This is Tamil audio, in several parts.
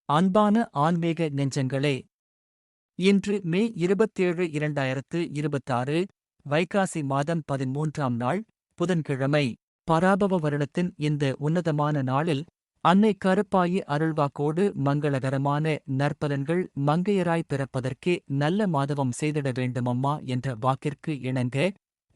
அன்பான ஆன்மீக நெஞ்சங்களே, இன்று மே 27, 2026, வைகாசி மாதம் 13ஆம் நாள், புதன்கிழமை. பராபவ வருடத்தின் இந்த உன்னதமான நாளில் அன்னை கருப்பாயி அருள்வாக்கோடு மங்களகரமான நற்பலன்கள் மங்கையராய் பிறப்பதற்கே நல்ல மாதவம் செய்திட வேண்டுமம்மா என்ற வாக்கிற்கு இணங்க,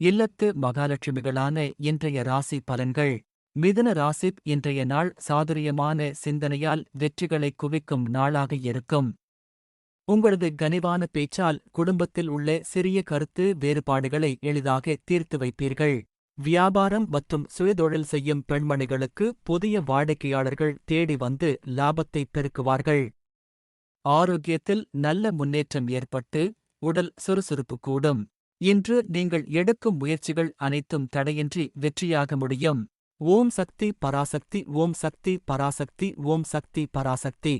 இல்லத்து மகாலட்சுமிகளான இன்றைய ராசி பலன்கள். மிதுன ராசிப் இன்றைய நாள் சாதுரியமான சிந்தனையால் வெற்றிகளை குவிக்கும் நாளாக இருக்கும். உங்களது கனிவான பேச்சால் குடும்பத்தில் உள்ள சிறிய கருத்து வேறுபாடுகளை எளிதாக தீர்த்து வைப்பீர்கள். வியாபாரம் மற்றும் சுயதொழில் செய்யும் பெண்மணிகளுக்கு புதிய வாடிக்கையாளர்கள் தேடி வந்து லாபத்தை பெருக்குவார்கள். ஆரோக்கியத்தில் நல்ல முன்னேற்றம் ஏற்பட்டு உடல் சுறுசுறுப்பு கூடும். இன்று நீங்கள் எடுக்கும் முயற்சிகள் அனைத்தும் தடையின்றி வெற்றியாக முடியும். ஓம் சக்தி பராசக்தி, ஓம் சக்தி பராசக்தி, ஓம் சக்தி பராசக்தி.